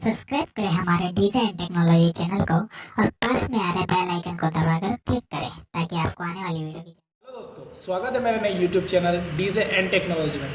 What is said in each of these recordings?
Subscribe करें हमारे DJ and technology channel को और पास में आ रहे बेल आइकन को दबाकर क्लिक करें ताकि आपको आने वाली वीडियो की। हेलो दोस्तों, स्वागत है मेरे नए YouTube channel DJ and technology में।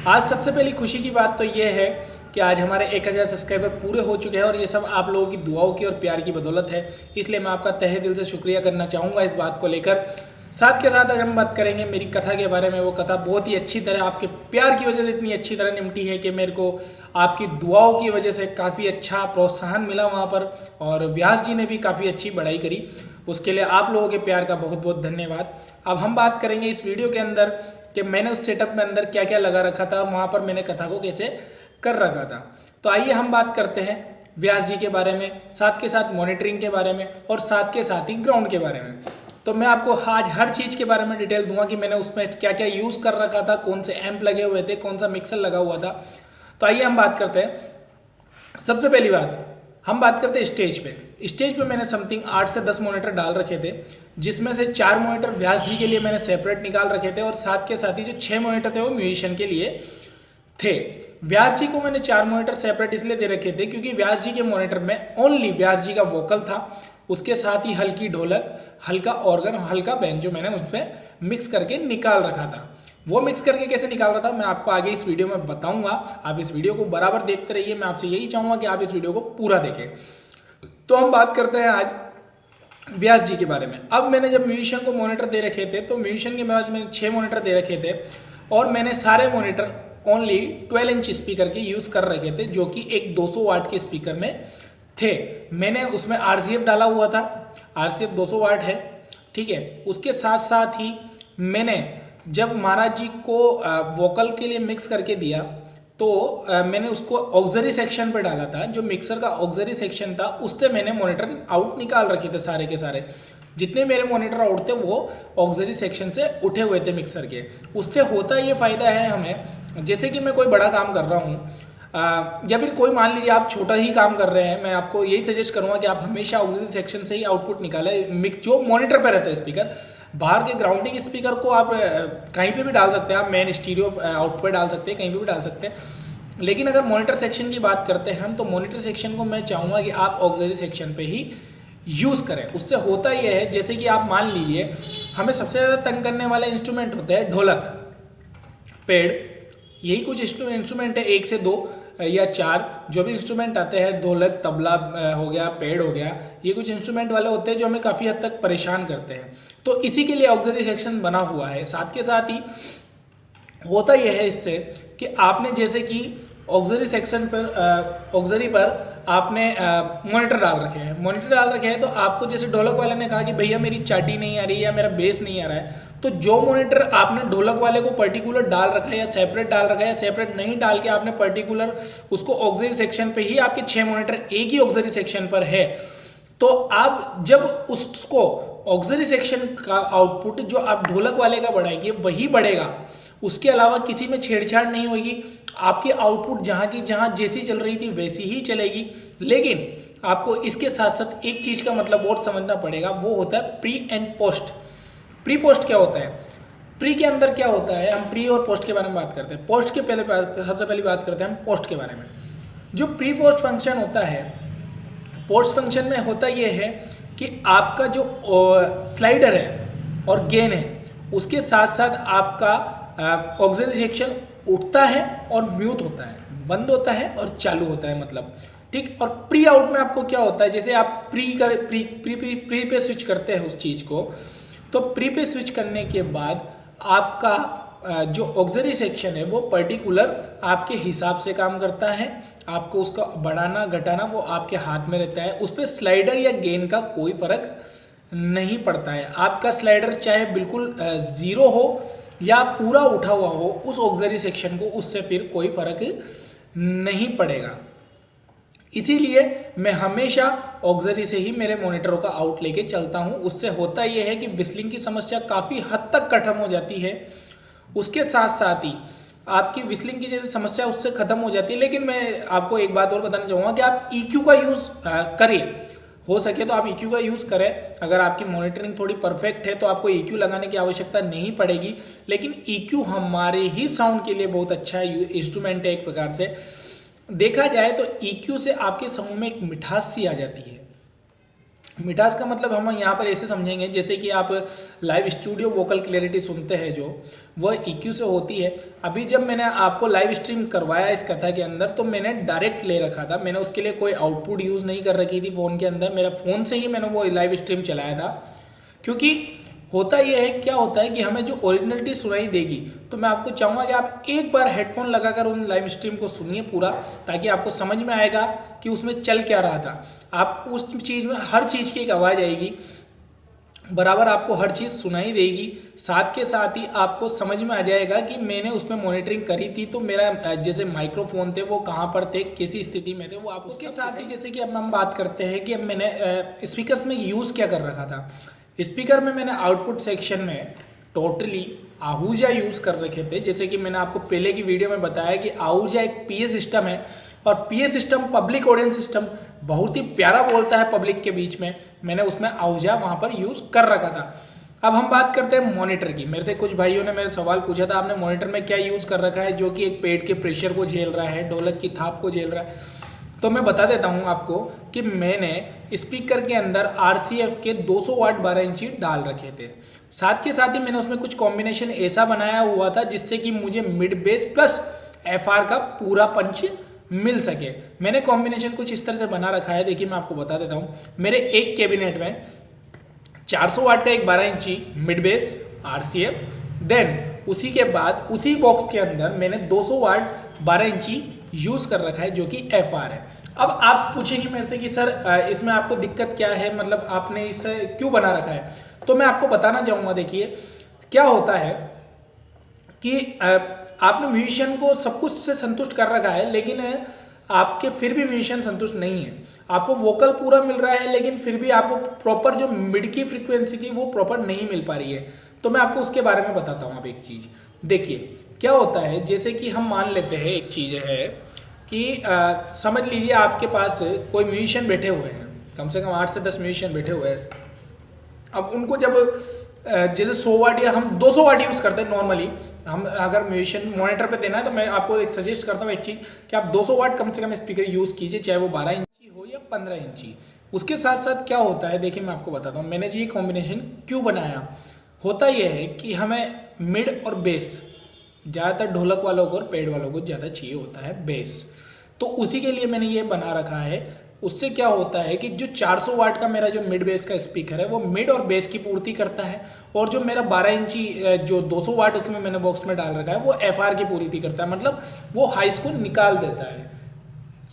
आज सबसे पहली खुशी की बात तो ये है कि आज हमारे 1000 सब्सक्राइबर पूरे हो चुके हैं और ये सब आप लोगों की दुआओं की और प्यार की बदौलत है। इसलिए मैं आपका तहे दिल से शुक्रिया करना चाहूँगा इस बात को लेकर। साथ के साथ आज हम बात करेंगे मेरी कथा के बारे में। वो कथा बहुत ही अच्छी तरह आपके प्यार की वजह से इतनी अच्छी तरह निपटी है कि मेरे को आपकी दुआओं की वजह से काफ़ी अच्छा प्रोत्साहन मिला वहाँ पर, और व्यास जी ने भी काफ़ी अच्छी बढ़ाई करी। उसके लिए आप लोगों के प्यार का बहुत बहुत धन्यवाद। अब हम बात करेंगे इस वीडियो के अंदर कि मैंने उस सेटअप में अंदर क्या क्या लगा रखा था और वहाँ पर मैंने कथा को कैसे कर रखा था। तो आइए हम बात करते हैं व्यास जी के बारे में, साथ के साथ मॉनिटरिंग के बारे में और साथ के साथ ही ग्राउंड के बारे में। तो मैं आपको आज हर चीज़ के बारे में डिटेल दूंगा कि मैंने उसमें क्या क्या यूज़ कर रखा था, कौन से एम्प लगे हुए थे, कौन सा मिक्सर लगा हुआ था। तो आइए हम बात करते हैं। सबसे पहली बात हम बात करते हैं स्टेज पे। स्टेज पे मैंने समथिंग 8 से 10 मॉनिटर डाल रखे थे, जिसमें से 4 मॉनिटर व्यास जी के लिए मैंने सेपरेट निकाल रखे थे और साथ के साथ ही जो 6 मॉनिटर थे वो म्यूजिशियन के लिए थे। व्यास जी को मैंने 4 मॉनिटर सेपरेट इसलिए दे रखे थे क्योंकि व्यास जी के मॉनिटर में ओनली व्यास जी का वोकल था, उसके साथ ही हल्की ढोलक, हल्का ऑर्गन, हल्का बैंड जो मैंने उसमें मिक्स करके निकाल रखा था। वो मिक्स करके कैसे निकाल रहा था मैं आपको आगे इस वीडियो में बताऊंगा। आप इस वीडियो को बराबर देखते रहिए। मैं आपसे यही चाहूँगा कि आप इस वीडियो को पूरा देखें। तो हम बात करते हैं आज व्यास जी के बारे में। अब मैंने जब म्यूजिशियन को मॉनिटर दे रखे थे तो म्यूजिशियन के पास मैंने 6 मॉनिटर दे रखे थे और मैंने सारे मॉनिटर ओनली 12 इंच स्पीकर के यूज़ कर रखे थे, जो कि एक 200 वाट के स्पीकर में थे। मैंने उसमें RCF डाला हुआ था, RCF 200 वाट है, ठीक है। उसके साथ साथ ही मैंने जब महाराज जी को वोकल के लिए मिक्स करके दिया तो मैंने उसको ऑक्सिलरी सेक्शन पर डाला था। जो मिक्सर का ऑक्सिलरी सेक्शन था उससे मैंने मॉनिटर आउट निकाल रखे थे। सारे के सारे जितने मेरे मॉनिटर आउट थे वो ऑक्सिलरी सेक्शन से उठे हुए थे मिक्सर के। उससे होता ये फ़ायदा है हमें, जैसे कि मैं कोई बड़ा काम कर रहा हूँ या फिर कोई मान लीजिए आप छोटा ही काम कर रहे हैं, मैं आपको यही सजेस्ट करूँगा कि आप हमेशा ऑक्सिलरी सेक्शन से ही आउटपुट निकालें। जो मॉनिटर पे रहता है स्पीकर, बाहर के ग्राउंडिंग स्पीकर को आप कहीं पे भी डाल सकते हैं, आप मेन स्टीरियो आउट पे डाल सकते हैं, कहीं पे भी डाल सकते हैं। लेकिन अगर मॉनिटर सेक्शन की बात करते हैं हम, तो मॉनिटर सेक्शन को मैं चाहूँगा कि आप ऑक्सिलरी सेक्शन पे ही यूज़ करें। उससे होता यह है, जैसे कि आप मान लीजिए हमें सबसे ज़्यादा तंग करने वाले इंस्ट्रूमेंट होते हैं ढोलक, पेड़, यही कुछ इंस्ट्रूमेंट है, 1 से 2 या 4 जो भी इंस्ट्रूमेंट आते हैं, ढोलक, तबला हो गया, पेड़ हो गया, ये कुछ इंस्ट्रूमेंट वाले होते हैं जो हमें काफ़ी हद तक परेशान करते हैं। तो इसी के लिए ऑक्सिलरी सेक्शन बना हुआ है। साथ के साथ ही होता यह है इससे कि आपने जैसे कि ऑक्सिलरी सेक्शन पर ऑक्सिलरी पर आपने मॉनिटर डाल रखे हैं, तो आपको जैसे ढोलक वाले ने कहा कि भैया मेरी चाटी नहीं आ रही है या मेरा बेस नहीं आ रहा है, तो जो मॉनिटर आपने ढोलक वाले को पर्टिकुलर डाल रखा है या सेपरेट डाल रखा है या सेपरेट नहीं डाल के आपने पर्टिकुलर उसको ऑक्सिलरी सेक्शन पे ही, आपके 6 मॉनिटर एक ही ऑक्सिलरी सेक्शन पर है, तो आप जब उसको ऑक्सिलरी सेक्शन का आउटपुट जो आप ढोलक वाले का बढ़ाएंगे वही बढ़ेगा, उसके अलावा किसी में छेड़छाड़ नहीं होगी। आपकी आउटपुट जहाँ की जहाँ जैसी चल रही थी वैसी ही चलेगी। लेकिन आपको इसके साथ साथ एक चीज़ का मतलब और समझना पड़ेगा, वो होता है pre and post. Pre post क्या होता है? प्री के अंदर क्या होता है, हम प्री और पोस्ट के बारे में बात करते हैं। पोस्ट के पहले सबसे पहले बात करते हैं हम पोस्ट के बारे में। जो प्री पोस्ट फंक्शन होता है, पोस्ट फंक्शन में होता यह है कि आपका जो स्लाइडर है और गेन है उसके साथ साथ आपका ऑक्सिलरी सेक्शन उठता है और म्यूट होता है, बंद होता है और चालू होता है, मतलब ठीक। और प्री आउट में आपको क्या होता है, जैसे आप प्री पे स्विच करते हैं उस चीज़ को, तो प्री पे स्विच करने के बाद आपका जो ऑक्सिलरी सेक्शन है वो पर्टिकुलर आपके हिसाब से काम करता है। आपको उसका बढ़ाना घटाना वो आपके हाथ में रहता है, उस पर स्लाइडर या गेन का कोई फर्क नहीं पड़ता है। आपका स्लाइडर चाहे बिल्कुल 0 हो या पूरा उठा हुआ हो, उस ऑक्सिलरी सेक्शन को उससे फिर कोई फर्क नहीं पड़ेगा। इसीलिए मैं हमेशा ऑक्सिलरी से ही मेरे मॉनिटरों का आउट लेके चलता हूँ। उससे होता यह है कि विस्लिंग की समस्या काफ़ी हद तक खत्म हो जाती है। उसके साथ साथ ही आपकी विस्लिंग की जैसे समस्या उससे खत्म हो जाती है। लेकिन मैं आपको एक बात और बताना चाहूँगा कि आप EQ का यूज़ करें, हो सके तो आप EQ का यूज़ करें। अगर आपकी मॉनिटरिंग थोड़ी परफेक्ट है तो आपको EQ लगाने की आवश्यकता नहीं पड़ेगी। लेकिन EQ हमारे ही साउंड के लिए बहुत अच्छा इंस्ट्रूमेंट है एक प्रकार से। देखा जाए तो EQ से आपके साउंड में एक मिठास सी आ जाती है। मिठास का मतलब हम यहाँ पर ऐसे समझेंगे जैसे कि आप लाइव स्टूडियो वोकल क्लैरिटी सुनते हैं जो वह EQ से होती है। अभी जब मैंने आपको लाइव स्ट्रीम करवाया इस कथा के अंदर तो मैंने डायरेक्ट ले रखा था, मैंने उसके लिए कोई आउटपुट यूज़ नहीं कर रखी थी फ़ोन के अंदर, मेरा फ़ोन से ही मैंने वो लाइव स्ट्रीम चलाया था। क्योंकि होता यह है, क्या होता है कि हमें जो ओरिजिनलिटी सुनाई देगी, तो मैं आपको चाहूँगा कि आप एक बार हेडफोन लगाकर उन लाइव स्ट्रीम को सुनिए पूरा, ताकि आपको समझ में आएगा कि उसमें चल क्या रहा था। आप उस चीज़ में हर चीज़ की एक आवाज़ आएगी, बराबर आपको हर चीज़ सुनाई देगी, साथ के साथ ही आपको समझ में आ जाएगा कि मैंने उसमें मॉनिटरिंग करी थी तो मेरा जैसे माइक्रोफोन थे वो कहाँ पर थे, किसी स्थिति में थे, वो आप उसके साथ ही जैसे कि अब हम बात करते हैं कि अब मैंने स्पीकर्स में यूज़ क्या कर रखा था। स्पीकर में मैंने आउटपुट सेक्शन में टोटली आहूजा यूज़ कर रखे थे। जैसे कि मैंने आपको पहले की वीडियो में बताया कि आहूजा एक PA सिस्टम है और PA system public audience system बहुत ही प्यारा बोलता है पब्लिक के बीच में। मैंने उसमें आहूजा वहाँ पर यूज़ कर रखा था। अब हम बात करते हैं मॉनिटर की। मेरे से कुछ भाइयों ने मेरे सवाल पूछा था, आपने मॉनिटर में क्या यूज़ कर रखा है जो कि एक पेट के प्रेशर को झेल रहा है, ढोलक की थाप को झेल रहा है। तो मैं बता देता हूँ आपको कि मैंने स्पीकर के अंदर RCF के 200 वाट 12 इंची डाल रखे थे। साथ के साथ ही मैंने उसमें कुछ कॉम्बिनेशन ऐसा बनाया हुआ था जिससे कि मुझे मिड बेस प्लस FR का पूरा पंच मिल सके। मैंने कॉम्बिनेशन कुछ इस तरह से बना रखा है, देखिए मैं आपको बता देता हूँ। मेरे एक कैबिनेट में 400 वाट का एक 12 इंची मिड बेस RCF, देन उसी के बाद उसी बॉक्स के अंदर मैंने 200 वाट 12 इंची यूज़ कर रखा है जो कि FR है। अब आप पूछेंगे मेरे से कि सर इसमें आपको दिक्कत क्या है, मतलब आपने इसे क्यों बना रखा है। तो मैं आपको बताना चाहूँगा, देखिए क्या होता है कि आपने म्यूजिशियन को सब कुछ से संतुष्ट कर रखा है, लेकिन आपके फिर भी म्यूजिशियन संतुष्ट नहीं है। आपको वोकल पूरा मिल रहा है लेकिन फिर भी आपको प्रॉपर जो मिड की फ्रीक्वेंसी थी वो प्रॉपर नहीं मिल पा रही है। तो मैं आपको उसके बारे में बताता हूँ। अब एक चीज़ देखिए क्या होता है, जैसे कि हम मान लेते हैं एक चीज़ है कि समझ लीजिए आपके पास कोई म्यूजिशियन बैठे हुए हैं, कम से कम 8 से 10 म्यूजिशियन बैठे हुए हैं। अब उनको जब जैसे 100 वाट या हम 200 वाट यूज़ करते हैं नॉर्मली, हम अगर म्यूजिशियन मॉनिटर पे देना है तो मैं आपको एक सजेस्ट करता हूँ एक चीज़ कि आप 200 वाट कम से कम स्पीकर यूज़ कीजिए, चाहे वो 12 इंची हो या 15 इंची। उसके साथ साथ क्या होता है, देखिए मैं आपको बताता हूँ मैंने ये कॉम्बिनेशन क्यों बनाया। होता यह है कि हमें मिड और बेस, ज़्यादातर ढोलक वालों को और पेड़ वालों को ज़्यादा चाहिए होता है बेस, तो उसी के लिए मैंने ये बना रखा है। उससे क्या होता है कि जो 400 वाट का मेरा जो मिड बेस का स्पीकर है वो मिड और बेस की पूर्ति करता है, और जो मेरा 12 इंची जो 200 वाट उसमें मैंने बॉक्स में डाल रखा है वो FR की पूर्ति करता है, मतलब वो हाइस को निकाल देता है।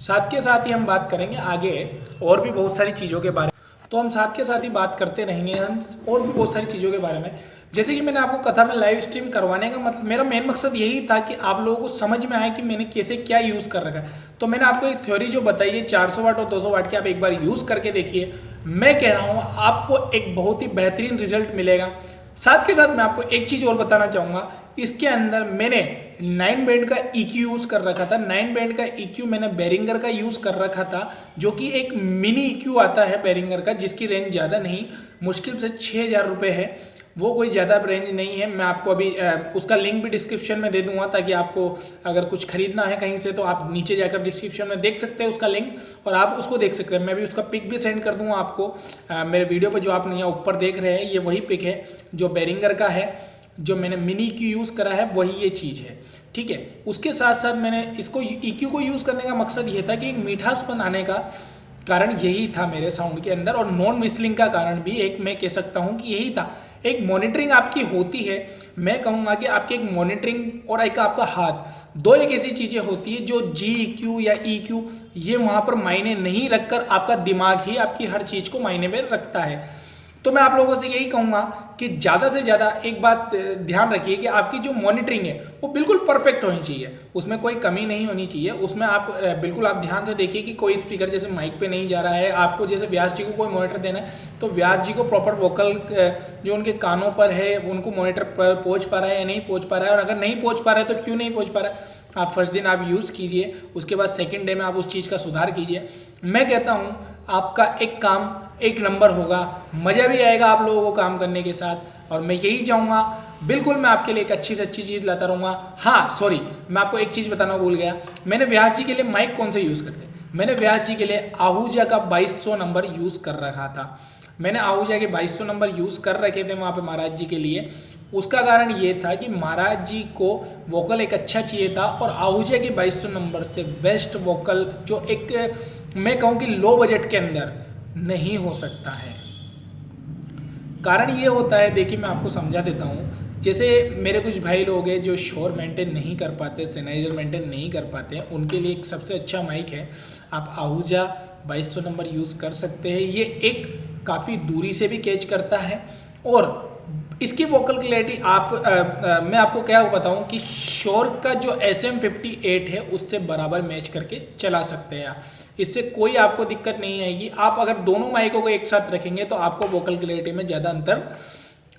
साथ के साथ ही हम बात करेंगे आगे और भी बहुत सारी चीज़ों के बारे में, तो हम साथ के साथ ही बात करते रहेंगे हम और भी बहुत सारी चीज़ों के बारे में। जैसे कि मैंने आपको कथा में लाइव स्ट्रीम करवाने का मतलब मेरा मेन मकसद यही था कि आप लोगों को समझ में आए कि मैंने कैसे क्या यूज़ कर रखा है। तो मैंने आपको एक थ्योरी जो बताई है 400 वाट और 200 वाट की, आप एक बार यूज़ करके देखिए। मैं कह रहा हूँ आपको एक बहुत ही बेहतरीन रिजल्ट मिलेगा। साथ के साथ मैं आपको एक चीज़ और बताना चाहूँगा, इसके अंदर मैंने 9 बैंड का EQ यूज़ कर रखा था। 9 बैंड का EQ मैंने बेरिंगर का यूज़ कर रखा था, जो कि एक मिनी EQ आता है बेरिंगर का, जिसकी रेंज ज़्यादा नहीं, मुश्किल से 6000 रुपये है, वो कोई ज़्यादा रेंज नहीं है। मैं आपको अभी उसका लिंक भी डिस्क्रिप्शन में दे दूंगा, ताकि आपको अगर कुछ खरीदना है कहीं से तो आप नीचे जाकर डिस्क्रिप्शन में देख सकते हैं उसका लिंक, और आप उसको देख सकते हैं। मैं भी उसका पिक भी सेंड कर दूंगा आपको। मेरे वीडियो पर जो आप यहाँ ऊपर देख रहे हैं ये वही पिक है जो बेरिंगर का है, जो मैंने मिनी EQ यूज़ करा है वही ये चीज़ है, ठीक है। उसके साथ साथ मैंने इसको EQ को यूज़ करने का मकसद ये था कि एक मीठासपन आने का कारण यही था मेरे साउंड के अंदर, और नॉन विस्लिंग का कारण भी एक मैं कह सकता हूँ कि यही था। एक मॉनिटरिंग आपकी होती है, मैं कहूँगा कि आपकी एक मॉनिटरिंग और एक आपका हाथ, दो एक ऐसी चीज़ें होती है जो GEQ या EQ ये वहाँ पर मायने नहीं रखकर आपका दिमाग ही आपकी हर चीज़ को मायने में रखता है। तो मैं आप लोगों से यही कहूँगा कि ज़्यादा से ज़्यादा एक बात ध्यान रखिए कि आपकी जो मॉनिटरिंग है वो बिल्कुल परफेक्ट होनी चाहिए, उसमें कोई कमी नहीं होनी चाहिए। उसमें आप बिल्कुल आप ध्यान से देखिए कि कोई स्पीकर जैसे माइक पे नहीं जा रहा है। आपको जैसे व्यास जी को कोई मॉनिटर देना है तो व्यास जी को प्रॉपर वोकल जो उनके कानों पर है उनको मॉनिटर पर पहुँच पा रहा है या नहीं पहुँच पा रहा है, और अगर नहीं पहुँच पा रहा है तो क्यों नहीं पहुँच पा रहा है। आप फर्स्ट दिन आप यूज़ कीजिए, उसके बाद सेकेंड डे में आप उस चीज़ का सुधार कीजिए। मैं कहता हूँ आपका एक काम एक नंबर होगा, मज़ा भी आएगा आप लोगों को काम करने के साथ, और मैं यही चाहूँगा बिल्कुल मैं आपके लिए एक अच्छी से अच्छी चीज़ लाता रहूँगा। हाँ सॉरी, मैं आपको एक चीज़ बताना भूल गया, मैंने व्यास जी के लिए माइक कौन से यूज़ करते हैं। मैंने व्यास जी के लिए आहूजा का 2200 नंबर यूज़ कर रखा था। मैंने आहूजा के 2200 नंबर यूज़ कर रखे थे वहाँ पे महाराज जी के लिए। उसका कारण ये था कि महाराज जी को वोकल एक अच्छा चाहिए था और आहूजा के 2200 नंबर से बेस्ट वोकल जो एक मैं कहूँ कि लो बजट के अंदर नहीं हो सकता है। कारण ये होता है, देखिए मैं आपको समझा देता हूँ। जैसे मेरे कुछ भाई लोग हैं जो शोर मेंटेन नहीं कर पाते, सेनाइजर मेंटेन नहीं कर पाते हैं, उनके लिए एक सबसे अच्छा माइक है, आप आहूजा 2200 नंबर यूज़ कर सकते हैं। ये एक काफ़ी दूरी से भी कैच करता है और इसकी वोकल क्लैरिटी मैं आपको क्या बताऊं कि शोर का जो SM58 है उससे बराबर मैच करके चला सकते हैं आप। इससे कोई आपको दिक्कत नहीं आएगी। आप अगर दोनों माइकों को एक साथ रखेंगे तो आपको वोकल क्लैरिटी में ज़्यादा अंतर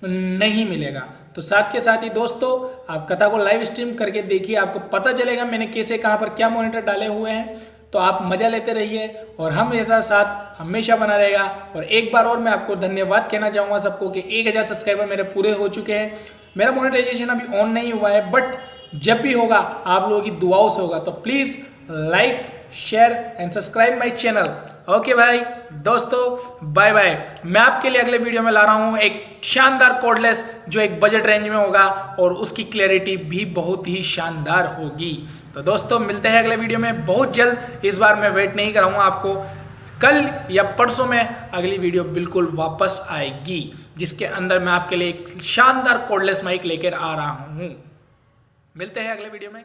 नहीं मिलेगा। तो साथ के साथ ही दोस्तों आप कथा को लाइव स्ट्रीम करके देखिए, आपको पता चलेगा मैंने कैसे कहाँ पर क्या मॉनिटर डाले हुए हैं। तो आप मजा लेते रहिए और हम ऐसा साथ हमेशा बना रहेगा। और एक बार और मैं आपको धन्यवाद कहना चाहूँगा सबको कि 1000 सब्सक्राइबर मेरे पूरे हो चुके हैं। मेरा मोनेटाइजेशन अभी ऑन नहीं हुआ है, बट जब भी होगा आप लोगों की दुआओं से होगा। तो please like, share and subscribe my channel. Okay भाई दोस्तों, बाय बाय। मैं आपके लिए अगले वीडियो में ला रहा हूँ एक शानदार कॉर्डलेस जो एक बजट रेंज में होगा और उसकी क्लैरिटी भी बहुत ही शानदार होगी। तो दोस्तों मिलते हैं अगले वीडियो में बहुत जल्द। इस बार मैं वेट नहीं कराऊंगा आपको, कल या परसों में अगली वीडियो बिल्कुल वापस आएगी जिसके अंदर मैं आपके लिए एक शानदार कॉर्डलेस माइक लेकर आ रहा हूँ। मिलते हैं अगले वीडियो में।